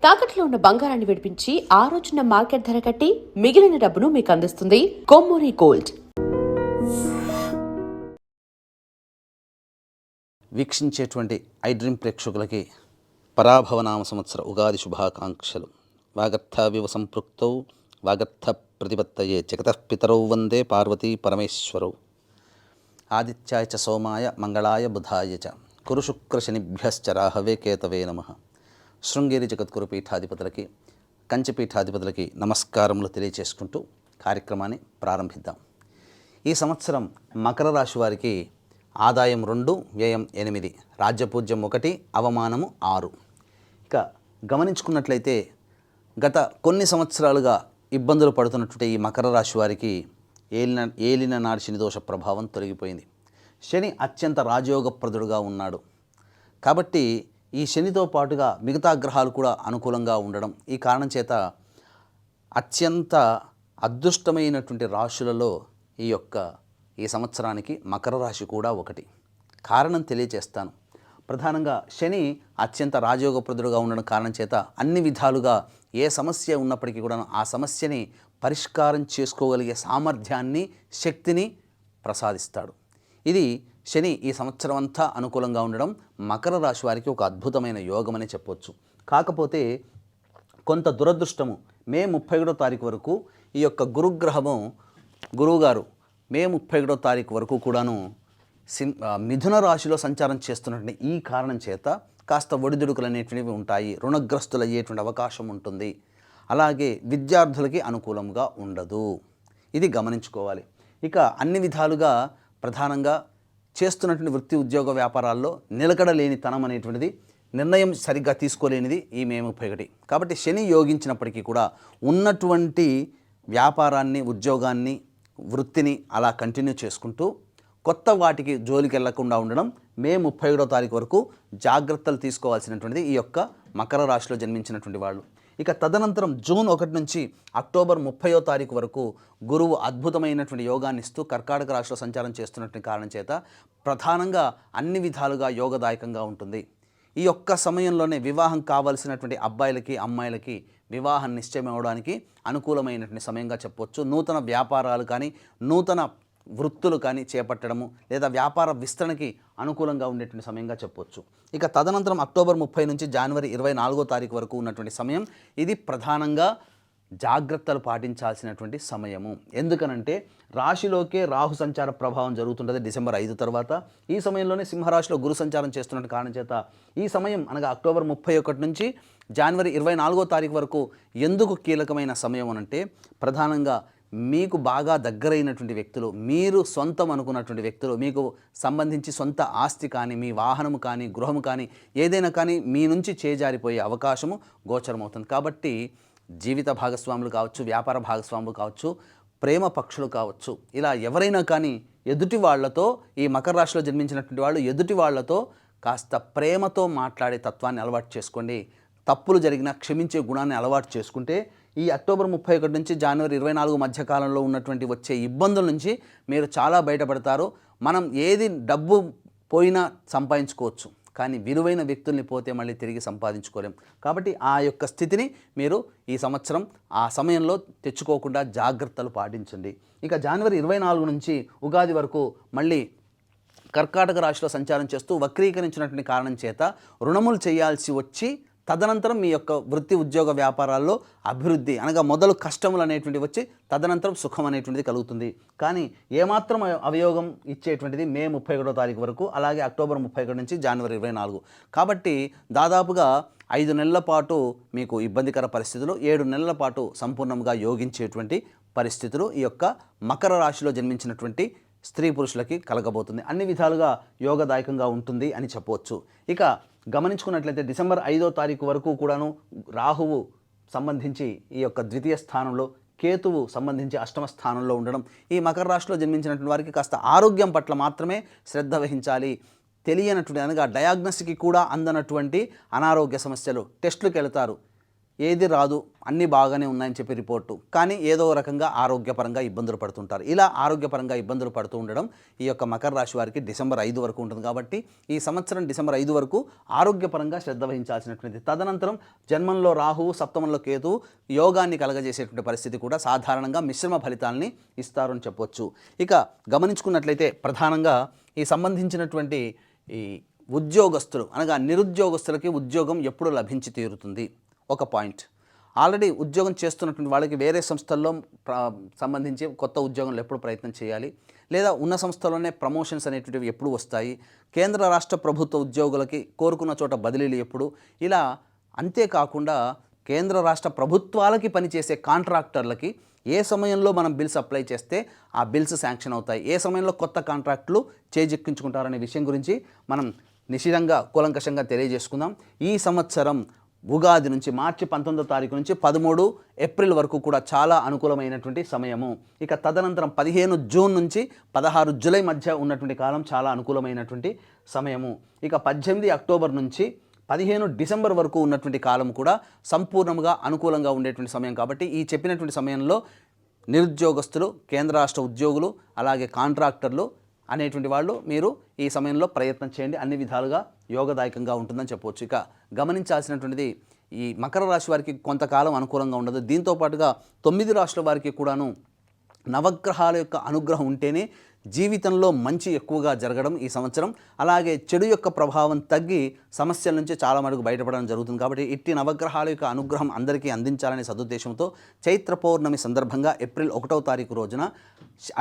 తాకట్లో ఉన్న బంగారాన్ని విడిపించి ఆ రోజున మార్కెట్ ధర కట్టి మిగిలిన డబ్బును మీకు అందిస్తుంది కొమ్మూరి గోల్డ్. వీక్షించేటువంటి ఐ డ్రీమ్ ప్రేక్షకులకి పరాభవనామ సంవత్సర ఉగాది శుభాకాంక్షలు. వాగర్థవివ సంపృక్తౌ వాగర్థ ప్రతిపత్తయే జగతః పితరౌ వందే పార్వతీ పరమేశ్వరౌ. ఆదిత్యాయ చ సోమాయ మంగళాయ బుధాయ చ కురు శుక్ర శనిభ్యశ్చ రాహవే కేతవే నమః. శృంగేరి జగద్గురు పీఠాధిపతులకి కంచి పీఠాధిపతులకి నమస్కారములు తెలియచేసుకుంటూ కార్యక్రమాన్ని ప్రారంభిద్దాం. ఈ సంవత్సరం మకర రాశి వారికి ఆదాయం 2, వ్యయం 8, రాజ్యపూజ్యం 1, అవమానము 6. ఇక గమనించుకున్నట్లయితే గత కొన్ని సంవత్సరాలుగా ఇబ్బందులు పడుతున్నటువంటి ఈ మకర రాశి వారికి ఏలిన నాడి శని దోష ప్రభావం తొలగిపోయింది. శని అత్యంత రాజయోగప్రదుడుగా ఉన్నాడు కాబట్టి ఈ శనితో పాటుగా మిగతా గ్రహాలు కూడా అనుకూలంగా ఉండడం, ఈ కారణం చేత అత్యంత అదృష్టమైనటువంటి రాశులలో ఈ సంవత్సరానికి మకర రాశి కూడా ఒకటి. కారణం తెలియజేస్తాను. ప్రధానంగా శని అత్యంత రాజయోగప్రదుడుగా ఉండడం కారణం చేత అన్ని విధాలుగా ఏ సమస్య ఉన్నప్పటికీ కూడా ఆ సమస్యని పరిష్కారం చేసుకోగలిగే సామర్థ్యాన్ని, శక్తిని ప్రసాదిస్తాడు. ఇది శని ఈ సంవత్సరం అంతా అనుకూలంగా ఉండడం మకర రాశి వారికి ఒక అద్భుతమైన యోగమని చెప్పొచ్చు. కాకపోతే కొంత దురదృష్టము, మే 31వ తారీఖు వరకు ఈ యొక్క గురుగ్రహము గురువుగారు మే 31వ తారీఖు వరకు కూడాను మిథున రాశిలో సంచారం చేస్తున్నటువంటి ఈ కారణం చేత కాస్త ఒడిదుడుకులు అనేటువంటివి ఉంటాయి, రుణగ్రస్తులు అయ్యేటువంటి అవకాశం ఉంటుంది. అలాగే విద్యార్థులకి అనుకూలంగా ఉండదు, ఇది గమనించుకోవాలి. ఇక అన్ని విధాలుగా ప్రధానంగా చేస్తున్నటువంటి వృత్తి ఉద్యోగ వ్యాపారాల్లో నిలకడలేని తనం అనేటువంటిది, నిర్ణయం సరిగ్గా తీసుకోలేనిది ఈ మే 31. కాబట్టి శని యోగించినప్పటికీ కూడా ఉన్నటువంటి వ్యాపారాన్ని, ఉద్యోగాన్ని, వృత్తిని అలా కంటిన్యూ చేసుకుంటూ కొత్త వాటికి జోలికి వెళ్లకుండా ఉండడం మే 31వ తారీఖు వరకు జాగ్రత్తలు తీసుకోవాల్సినటువంటిది ఈ యొక్క మకర రాశిలో జన్మించినటువంటి వాళ్ళు. ఇక తదనంతరం జూన్ 1 నుంచి అక్టోబర్ 30వ తారీఖు వరకు గురువు అద్భుతమైనటువంటి యోగాన్ని ఇస్తూ కర్కాటక రాశిలో సంచారం చేస్తున్నటువంటి కారణం చేత ప్రధానంగా అన్ని విధాలుగా యోగదాయకంగా ఉంటుంది. ఈ యొక్క సమయంలోనే వివాహం కావాల్సినటువంటి అబ్బాయిలకి, అమ్మాయిలకి వివాహం నిశ్చయం అవ్వడానికి అనుకూలమైనటువంటి సమయంగా చెప్పవచ్చు. నూతన వ్యాపారాలు కానీ, నూతన వృత్తులు కానీ చేపట్టడము లేదా వ్యాపార విస్తరణకి అనుకూలంగా ఉండేటువంటి సమయంగా చెప్పవచ్చు. ఇక తదనంతరం అక్టోబర్ 30 నుంచి జనవరి 24వ తారీఖు వరకు ఉన్నటువంటి సమయం, ఇది ప్రధానంగా జాగ్రత్తలు పాటించాల్సినటువంటి సమయము. ఎందుకనంటే రాశిలోకే రాహు సంచార ప్రభావం జరుగుతుంటుంది డిసెంబర్ 5 తర్వాత. ఈ సమయంలోనే సింహరాశిలో గురు సంచారం చేస్తున్న కారణం చేత ఈ సమయం అనగా అక్టోబర్ 31 నుంచి జనవరి 24వ తారీఖు వరకు ఎందుకు కీలకమైన సమయం అనంటే ప్రధానంగా మీకు బాగా దగ్గరైనటువంటి వ్యక్తులు, మీరు సొంతం అనుకున్నటువంటి వ్యక్తులు, మీకు సంబంధించి సొంత ఆస్తి కానీ, మీ వాహనము కానీ, గృహము కానీ, ఏదైనా కానీ మీ నుంచి చేజారిపోయే అవకాశము గోచరమవుతుంది. కాబట్టి జీవిత భాగస్వాములు కావచ్చు, వ్యాపార భాగస్వాములు కావచ్చు, ప్రేమ పక్షులు కావచ్చు, ఇలా ఎవరైనా కానీ ఎదుటి వాళ్లతో, ఈ మకర రాశిలో జన్మించినటువంటి వాళ్ళు ఎదుటి వాళ్లతో కాస్త ప్రేమతో మాట్లాడే తత్వాన్ని అలవాటు చేసుకోండి. తప్పులు జరిగినా క్షమించే గుణాన్ని అలవాటు చేసుకుంటే ఈ అక్టోబర్ 31 నుంచి జనవరి 24 మధ్యకాలంలో ఉన్నటువంటి వచ్చే ఇబ్బందుల నుంచి మీరు చాలా బయటపడతారు. మనం ఏది డబ్బు పోయినా సంపాదించుకోవచ్చు, కానీ విలువైన వ్యక్తుల్ని పోతే మళ్ళీ తిరిగి సంపాదించుకోలేం. కాబట్టి ఆ యొక్క స్థితిని మీరు ఈ సంవత్సరం ఆ సమయంలో తెచ్చుకోకుండా జాగ్రత్తలు పాటించండి. ఇక జనవరి 24 నుంచి ఉగాది వరకు మళ్ళీ కర్కాటక రాశిలో సంచారం చేస్తూ వక్రీకరించినటువంటి కారణం చేత రుణములు చేయాల్సి వచ్చి తదనంతరం మీ యొక్క వృత్తి ఉద్యోగ వ్యాపారాల్లో అభివృద్ధి అనగా మొదలు కష్టములు అనేటువంటివి వచ్చి తదనంతరం సుఖం అనేటువంటిది కలుగుతుంది. కానీ ఏమాత్రం అవయోగం ఇచ్చేటువంటిది మే 31వ తారీఖు వరకు, అలాగే అక్టోబర్ 31 నుంచి జనవరి 24. కాబట్టి దాదాపుగా 5 నెలల పాటు మీకు ఇబ్బందికర పరిస్థితులు, 7 నెలల పాటు సంపూర్ణంగా యోగించేటువంటి పరిస్థితులు ఈ యొక్క మకర రాశిలో జన్మించినటువంటి స్త్రీ పురుషులకి కలగబోతుంది. అన్ని విధాలుగా యోగదాయకంగా ఉంటుంది అని చెప్పవచ్చు. ఇక గమనించుకున్నట్లయితే డిసెంబర్ 5వ తారీఖు వరకు కూడాను రాహువు సంబంధించి ఈ యొక్క ద్వితీయ స్థానంలో, కేతువు సంబంధించి అష్టమ స్థానంలో ఉండడం ఈ మకర రాశిలో జన్మించినటువంటి వారికి కాస్త ఆరోగ్యం పట్ల మాత్రమే శ్రద్ధ వహించాలి. తెలియనటువంటి అనగా డయాగ్నోస్కి కూడా అందనటువంటి అనారోగ్య సమస్యలు, టెస్టులకు వెళతారు, ఏది రాదు అన్నీ బాగానే ఉన్నాయని చెప్పి రిపోర్టు, కానీ ఏదో రకంగా ఆరోగ్యపరంగా ఇబ్బందులు పడుతుంటారు. ఇలా ఆరోగ్యపరంగా ఇబ్బందులు పడుతూ ఉండడం ఈ యొక్క మకర రాశి వారికి డిసెంబర్ 5 వరకు ఉంటుంది. కాబట్టి ఈ సంవత్సరం డిసెంబర్ 5 వరకు ఆరోగ్యపరంగా శ్రద్ధ వహించాల్సినటువంటిది. తదనంతరం జన్మంలో రాహువు, సప్తమంలో కేతువు యోగాన్ని కలగజేసేటువంటి పరిస్థితి కూడా సాధారణంగా మిశ్రమ ఫలితాలని ఇస్తారు అని చెప్పొచ్చు. ఇక గమనించుకున్నట్లయితే ప్రధానంగా ఈ సంబంధించినటువంటి ఈ ఉద్యోగస్తులు అనగా నిరుద్యోగస్తులకి ఉద్యోగం ఎప్పుడు లభించి తీరుతుంది ఒక పాయింట్. ఆల్రెడీ ఉద్యోగం చేస్తున్నటువంటి వాళ్ళకి వేరే సంస్థల్లో సంబంధించి కొత్త ఉద్యోగంలో ఎప్పుడు ప్రయత్నం చేయాలి, లేదా ఉన్న సంస్థలోనే ప్రమోషన్స్ అనేటువంటివి ఎప్పుడు వస్తాయి, కేంద్ర రాష్ట్ర ప్రభుత్వ ఉద్యోగులకి కోరుకున్న చోట బదిలీలు ఎప్పుడు, ఇలా అంతేకాకుండా కేంద్ర రాష్ట్ర ప్రభుత్వాలకి పనిచేసే కాంట్రాక్టర్లకి ఏ సమయంలో మనం బిల్స్ అప్లై చేస్తే ఆ బిల్స్ శాంక్షన్ అవుతాయి, ఏ సమయంలో కొత్త కాంట్రాక్టులు చేజిక్కించుకుంటారనే విషయం గురించి మనం నిశితంగా కూలంకషంగా తెలియజేసుకుందాం. ఈ సంవత్సరం ఉగాది నుంచి మార్చి 19వ తారీఖు నుంచి 13 ఏప్రిల్ వరకు కూడా చాలా అనుకూలమైనటువంటి సమయము. ఇక తదనంతరం 15 జూన్ నుంచి 16 జూలై మధ్య ఉన్నటువంటి కాలం చాలా అనుకూలమైనటువంటి సమయము. ఇక 18 అక్టోబర్ నుంచి 15 డిసెంబర్ వరకు ఉన్నటువంటి కాలం కూడా సంపూర్ణంగా అనుకూలంగా ఉండేటువంటి సమయం. కాబట్టి ఈ చెప్పినటువంటి సమయంలో నిరుద్యోగస్తులు, కేంద్ర రాష్ట్ర ఉద్యోగులు, అలాగే కాంట్రాక్టర్లు అనేటువంటి వాళ్ళు మీరు ఈ సమయంలో ప్రయత్నం చేయండి, అన్ని విధాలుగా యోగదాయకంగా ఉంటుందని చెప్పవచ్చు. ఇక గమనించాల్సినటువంటిది ఈ మకర రాశి వారికి కొంతకాలం అనుకూలంగా ఉండదు. దీంతో పాటుగా 9 రాశుల వారికి కూడాను నవగ్రహాల యొక్క అనుగ్రహం ఉంటేనే జీవితంలో మంచి ఎక్కువగా జరగడం ఈ సంవత్సరం, అలాగే చెడు యొక్క ప్రభావం తగ్గి సమస్యల నుంచి చాలా మటుకు బయటపడడం జరుగుతుంది. కాబట్టి ఇట్టి నవగ్రహాల యొక్క అనుగ్రహం అందరికీ అందించాలనే సదుద్దేశంతో చైత్ర పౌర్ణమి సందర్భంగా ఏప్రిల్ 1వ తారీఖు రోజున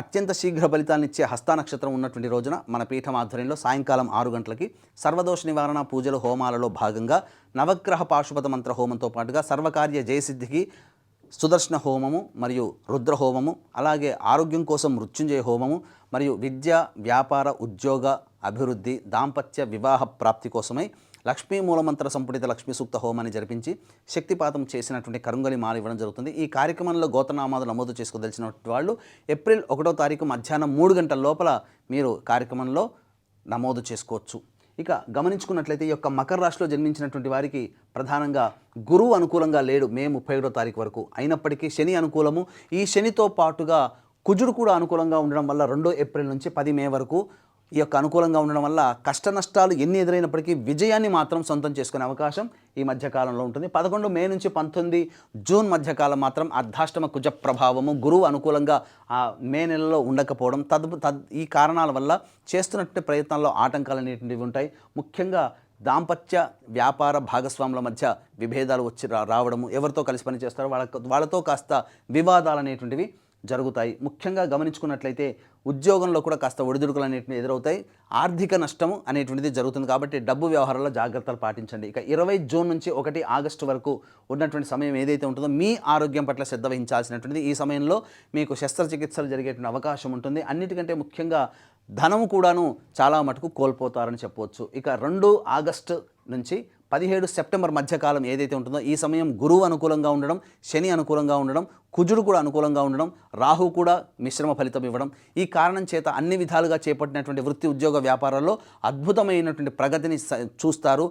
అత్యంత శీఘ్ర ఫలితాన్నిచ్చే హస్త నక్షత్రం ఉన్నటువంటి రోజున మన పీఠం ఆధ్వర్యంలో సాయంకాలం 6 గంటలకి సర్వదోష నివారణ పూజలు హోమాలలో భాగంగా నవగ్రహ పాశుపత మంత్ర హోమంతో పాటుగా సర్వకార్య జయసిద్ధికి సుదర్శన హోమము మరియు రుద్ర హోమము, అలాగే ఆరోగ్యం కోసం మృత్యుంజయ హోమము మరియు విద్య, వ్యాపార, ఉద్యోగ అభివృద్ధి, దాంపత్య వివాహ ప్రాప్తి కోసమై లక్ష్మీ మూలమంత్ర సంపుటిత లక్ష్మీ సూక్త హోమాన్ని జరిపించి శక్తిపాతం చేసినటువంటి కరుంగలి మాల ఇవ్వడం జరుగుతుంది. ఈ కార్యక్రమంలో గోత్రనామాలు నమోదు చేసుకోదలిచినటువంటి వాళ్ళు ఏప్రిల్ 1వ తారీఖు మధ్యాహ్నం 3 గంటల లోపల మీరు కార్యక్రమంలో నమోదు చేసుకోవచ్చు. ఇక గమనించుకున్నట్లయితే ఈ యొక్క మకర రాశిలో జన్మించినటువంటి వారికి ప్రధానంగా గురువు అనుకూలంగా లేడు మే 31వ తారీఖు వరకు. అయినప్పటికీ శని అనుకూలము. ఈ శనితో పాటుగా కుజుడు కూడా అనుకూలంగా ఉండడం వల్ల 2 ఏప్రిల్ నుంచి 10 మే వరకు ఈ యొక్క అనుకూలంగా ఉండడం వల్ల కష్ట నష్టాలు ఎన్ని ఎదురైనప్పటికీ విజయాన్ని మాత్రం సొంతం చేసుకునే అవకాశం ఈ మధ్యకాలంలో ఉంటుంది. 11 మే నుంచి 19 జూన్ మధ్యకాలం మాత్రం అర్ధాష్టమ కుజ ప్రభావము, గురువు అనుకూలంగా ఆ మే నెలలో ఉండకపోవడం, ఈ కారణాల వల్ల చేస్తున్నటువంటి ప్రయత్నాల్లో ఆటంకాలు అనేటువంటివి ఉంటాయి. ముఖ్యంగా దాంపత్య వ్యాపార భాగస్వాముల మధ్య విభేదాలు వచ్చి రావడము, ఎవరితో కలిసి పని చేస్తారో వాళ్ళతో కాస్త వివాదాలు అనేటువంటివి జరుగుతాయి. ముఖ్యంగా గమనించుకున్నట్లయితే ఉద్యోగంలో కూడా కాస్త ఒడిదుడుకులు అనేటువంటివి ఎదురవుతాయి, ఆర్థిక నష్టము అనేటువంటిది జరుగుతుంది. కాబట్టి డబ్బు వ్యవహారాల్లో జాగ్రత్తలు పాటించండి. ఇక 20 జూన్ నుంచి 1 ఆగస్టు వరకు ఉన్నటువంటి సమయం ఏదైతే ఉంటుందో మీ ఆరోగ్యం పట్ల శ్రద్ధ వహించాల్సినటువంటిది. ఈ సమయంలో మీకు శస్త్రచికిత్సలు జరిగేటువంటి అవకాశం ఉంటుంది. అన్నిటికంటే ముఖ్యంగా ధనము కూడాను చాలా మటుకు కోల్పోతారని చెప్పవచ్చు. ఇక 2 ఆగస్టు నుంచి 17 సెప్టెంబర్ మధ్యకాలం ఏదైతే ఉంటుందో ఈ సమయం గురువు అనుకూలంగా ఉండడం, శని అనుకూలంగా ఉండడం, కుజుడు కూడా అనుకూలంగా ఉండడం, రాహు కూడా మిశ్రమ ఫలితం ఇవ్వడం, ఈ కారణం చేత అన్ని విధాలుగా చేపట్టినటువంటి వృత్తి, ఉద్యోగ, వ్యాపారాల్లో అద్భుతమైనటువంటి ప్రగతిని చూస్తారు.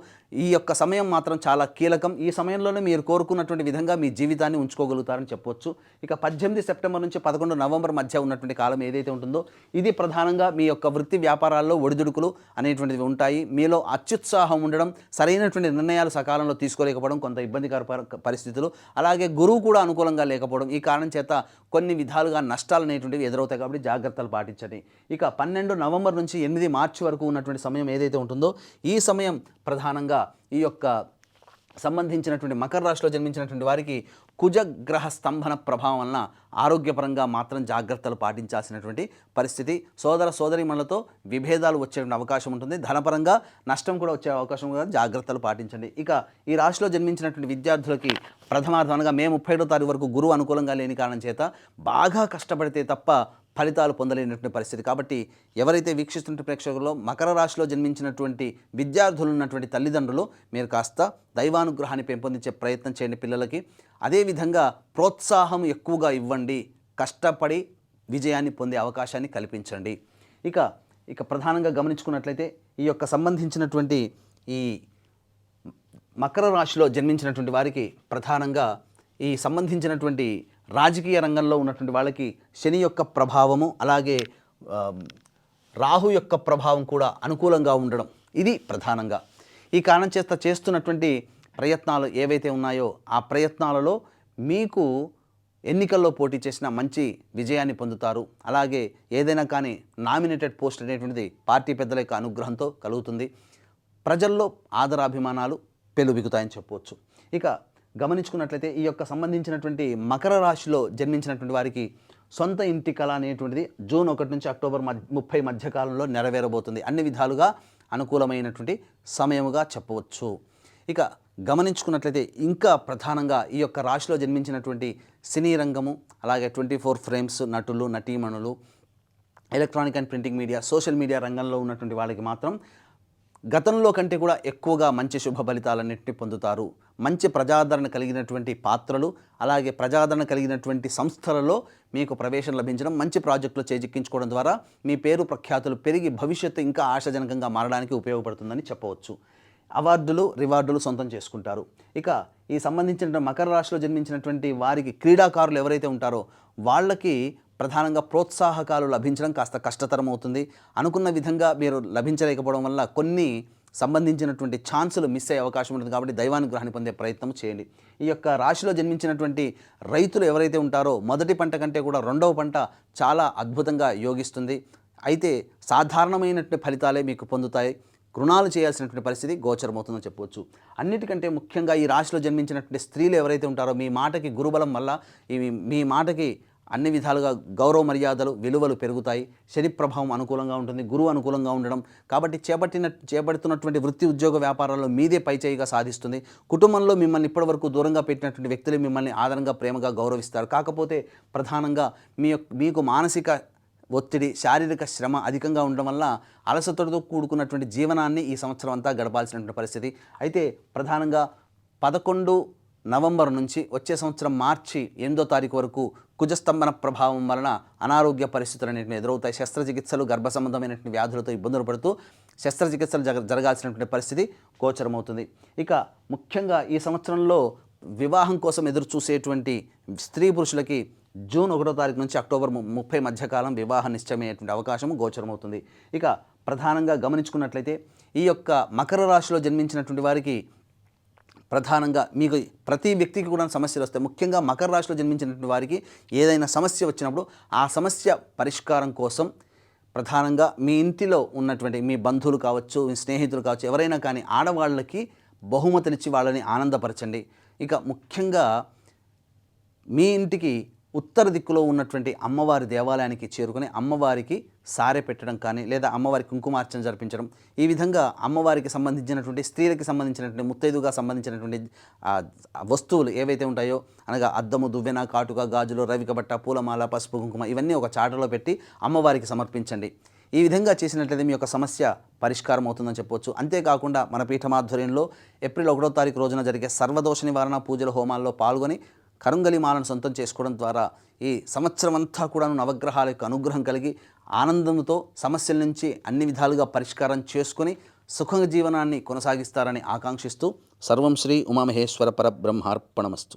ఈ యొక్క సమయం మాత్రం చాలా కీలకం. ఈ సమయంలోనే మీరు కోరుకున్నటువంటి విధంగా మీ జీవితాన్ని ఉంచుకోగలుగుతారని చెప్పవచ్చు. ఇక 18 సెప్టెంబర్ నుంచి 11 నవంబర్ మధ్య ఉన్నటువంటి కాలం ఏదైతే ఉంటుందో ఇది ప్రధానంగా మీ యొక్క వృత్తి వ్యాపారాల్లో ఒడిదుడుకులు అనేటువంటివి ఉంటాయి. మీలో అత్యుత్సాహం ఉండడం, సరైనటువంటి నిర్ణయాలు సకాలంలో తీసుకోలేకపోవడం, కొంత ఇబ్బందికర పరిస్థితులు, అలాగే గురువు కూడా అనుకూలంగా లేకపోవడం, ఈ కారణం చేత కొన్ని విధాలుగా నష్టాలు అనేటువంటివి ఎదురవుతాయి. కాబట్టి జాగ్రత్తలు పాటించండి. ఇక 12 నవంబర్ నుంచి 8 మార్చి వరకు ఉన్నటువంటి సమయం ఏదైతే ఉంటుందో ఈ సమయం ప్రధానంగా ఈ యొక్క సంబంధించినటువంటి మకర రాశిలో జన్మించినటువంటి వారికి కుజగ్రహ స్తంభన ప్రభావం వలన ఆరోగ్యపరంగా మాత్రం జాగ్రత్తలు పాటించాల్సినటువంటి పరిస్థితి. సోదర సోదరీమణులతో విభేదాలు వచ్చేటువంటి అవకాశం ఉంటుంది. ధనపరంగా నష్టం కూడా వచ్చే అవకాశం కూడా జాగ్రత్తలు పాటించండి. ఇక ఈ రాశిలో జన్మించినటువంటి విద్యార్థులకి ప్రథమార్థంగా మే 31వ తారీఖు వరకు గురువు అనుకూలంగా లేని కారణం చేత బాగా కష్టపడితే తప్ప ఫలితాలు పొందలేనటువంటి పరిస్థితి. కాబట్టి ఎవరైతే వీక్షిస్తున్న ప్రేక్షకుల్లో మకర రాశిలో జన్మించినటువంటి విద్యార్థులు ఉన్నటువంటి తల్లిదండ్రులు మీరు కాస్త దైవానుగ్రహాన్ని పెంపొందించే ప్రయత్నం చేయండి పిల్లలకి. అదేవిధంగా ప్రోత్సాహం ఎక్కువగా ఇవ్వండి, కష్టపడి విజయాన్ని పొందే అవకాశాన్ని కల్పించండి. ఇక ప్రధానంగా గమనించుకున్నట్లయితే ఈ యొక్క సంబంధించినటువంటి ఈ మకర రాశిలో జన్మించినటువంటి వారికి ప్రధానంగా ఈ సంబంధించినటువంటి రాజకీయ రంగంలో ఉన్నటువంటి వాళ్ళకి శని యొక్క ప్రభావము అలాగే రాహు యొక్క ప్రభావం కూడా అనుకూలంగా ఉండడం ఇది ప్రధానంగా. ఈ కారణం చేత చేస్తున్నటువంటి ప్రయత్నాలు ఏవైతే ఉన్నాయో ఆ ప్రయత్నాలలో మీకు ఎన్నికల్లో పోటీ చేసిన మంచి విజయాన్ని పొందుతారు. అలాగే ఏదైనా కానీ నామినేటెడ్ పోస్ట్ అనేటువంటిది పార్టీ పెద్దల యొక్క అనుగ్రహంతో కలుగుతుంది. ప్రజల్లో ఆదరాభిమానాలు పెలుబిగుతాయని చెప్పవచ్చు. ఇక గమనించుకున్నట్లయితే ఈ యొక్క సంబంధించినటువంటి మకర రాశిలో జన్మించినటువంటి వారికి సొంత ఇంటి కళ అనేటువంటిది జూన్ 1 నుంచి అక్టోబర్ 30 మధ్య కాలంలో నెరవేరబోతుంది. అన్ని విధాలుగా అనుకూలమైనటువంటి సమయముగా చెప్పవచ్చు. ఇక గమనించుకున్నట్లయితే ఇంకా ప్రధానంగా ఈ యొక్క రాశిలో జన్మించినటువంటి సినీ రంగము అలాగే 24 ఫ్రేమ్స్ నటులు నటీమణులు electronic and printing media social media రంగంలో ఉన్నటువంటి వాళ్ళకి మాత్రం గతంలో కంటే కూడా ఎక్కువగా మంచి శుభ ఫలితాలన్నింటినీ పొందుతారు. మంచి ప్రజాదరణ కలిగినటువంటి పాత్రలు అలాగే ప్రజాదరణ కలిగినటువంటి సంస్థలలో మీకు ప్రవేశం లభించడం, మంచి ప్రాజెక్టులు చేజిక్కించుకోవడం ద్వారా మీ పేరు ప్రఖ్యాతులు పెరిగి భవిష్యత్తు ఇంకా ఆశాజనకంగా మారడానికి ఉపయోగపడుతుందని చెప్పవచ్చు. అవార్డులు రివార్డులు సొంతం చేసుకుంటారు. ఇక ఈ సంబంధించిన మకర రాశిలో జన్మించినటువంటి వారికి క్రీడాకారులు ఎవరైతే ఉంటారో వాళ్ళకి ప్రధానంగా ప్రోత్సాహకాలు లభించడం కాస్త కష్టతరం అవుతుంది. అనుకున్న విధంగా మీరు లభించలేకపోవడం వల్ల కొన్ని సంబంధించినటువంటి ఛాన్సులు మిస్ అయ్యే అవకాశం ఉంటుంది. కాబట్టి దైవానుగ్రహాన్ని పొందే ప్రయత్నం చేయండి. ఈ యొక్క రాశిలో జన్మించినటువంటి రైతులు ఎవరైతే ఉంటారో మొదటి పంట కంటే కూడా రెండవ పంట చాలా అద్భుతంగా యోగిస్తుంది. అయితే సాధారణమైనటువంటి ఫలితాలే మీకు పొందుతాయి. రుణాలు చేయాల్సినటువంటి పరిస్థితి గోచరమవుతుందని చెప్పవచ్చు. అన్నిటికంటే ముఖ్యంగా ఈ రాశిలో జన్మించినటువంటి స్త్రీలు ఎవరైతే ఉంటారో మీ మాటకి గురుబలం వల్ల మీ మాటకి అన్ని విధాలుగా గౌరవ మర్యాదలు విలువలు పెరుగుతాయి. శని ప్రభావం అనుకూలంగా ఉంటుంది, గురువు అనుకూలంగా ఉండడం కాబట్టి చేపడుతున్నటువంటి వృత్తి ఉద్యోగ వ్యాపారాల్లో మీదే పైచేయిగా సాధిస్తుంది. కుటుంబంలో మిమ్మల్ని ఇప్పటివరకు దూరంగా పెట్టినటువంటి వ్యక్తులు మిమ్మల్ని ఆదరంగా ప్రేమగా గౌరవిస్తారు. కాకపోతే ప్రధానంగా మీకు మానసిక ఒత్తిడి శారీరక శ్రమ అధికంగా ఉండడం వల్ల అలసటతో కూడుకున్నటువంటి జీవనాన్ని ఈ సంవత్సరం అంతా గడపాల్సినటువంటి పరిస్థితి. అయితే ప్రధానంగా 11 నవంబర్ నుంచి వచ్చే సంవత్సరం మార్చి 8వ తారీఖు వరకు కుజస్తంభన ప్రభావం వలన అనారోగ్య పరిస్థితులు అనేటివి ఎదురవుతాయి. శస్త్రచికిత్సలు గర్భ సంబంధమైనటువంటి వ్యాధులతో ఇబ్బందులు పడుతూ శస్త్రచికిత్సలు జరగాల్సినటువంటి పరిస్థితి గోచరమవుతుంది. ఇక ముఖ్యంగా ఈ సంవత్సరంలో వివాహం కోసం ఎదురు చూసేటువంటి స్త్రీ పురుషులకి జూన్ 1వ తారీఖు నుంచి అక్టోబర్ 30 మధ్యకాలం వివాహ నిశ్చయమయ్యేటువంటి అవకాశం గోచరమవుతుంది. ఇక ప్రధానంగా గమనించుకున్నట్లయితే ఈ యొక్క మకర రాశిలో జన్మించినటువంటి వారికి ప్రధానంగా మీకు ప్రతి వ్యక్తికి కూడా సమస్యలు వస్తాయి. ముఖ్యంగా మకర రాశిలో జన్మించినటువంటి వారికి ఏదైనా సమస్య వచ్చినప్పుడు ఆ సమస్య పరిష్కారం కోసం ప్రధానంగా మీ ఇంటిలో ఉన్నటువంటి మీ బంధువులు కావచ్చు, మీ స్నేహితులు కావచ్చు, ఎవరైనా కానీ ఆడవాళ్ళకి బహుమతులిచ్చి వాళ్ళని ఆనందపరచండి. ఇక ముఖ్యంగా మీ ఇంటికి ఉత్తర దిక్కులో ఉన్నటువంటి అమ్మవారి దేవాలయానికి చేరుకొని అమ్మవారికి సారె పెట్టడం కానీ లేదా అమ్మవారి కుంకుమార్చన జరిపించడం, ఈ విధంగా అమ్మవారికి సంబంధించినటువంటి స్త్రీలకి సంబంధించినటువంటి ముత్తైదుగా సంబంధించినటువంటి వస్తువులు ఏవైతే ఉంటాయో అనగా అద్దము, దువ్వెన, కాటుక, గాజులు, రవిక బట్ట, పూలమాల, పసుపు, కుంకుమ ఇవన్నీ ఒక చాటలో పెట్టి అమ్మవారికి సమర్పించండి. ఈ విధంగా చేసినట్లయితే మీ యొక్క సమస్య పరిష్కారం అవుతుందని చెప్పవచ్చు. అంతేకాకుండా మన పీఠమాధ్వర్యంలో ఏప్రిల్ 1వ తారీఖు రోజున జరిగే సర్వదోష నివారణ పూజల హోమాల్లో పాల్గొని కరుంగలి మాలను సొంతం చేసుకోవడం ద్వారా ఈ సంవత్సరం అంతా కూడా నవగ్రహాల యొక్క అనుగ్రహం కలిగి ఆనందంతో సమస్యల నుంచి అన్ని విధాలుగా పరిష్కారం చేసుకొని సుఖ జీవనాన్ని కొనసాగిస్తారని ఆకాంక్షిస్తూ సర్వం శ్రీ ఉమామహేశ్వర పరబ్రహ్మార్పణమస్తు.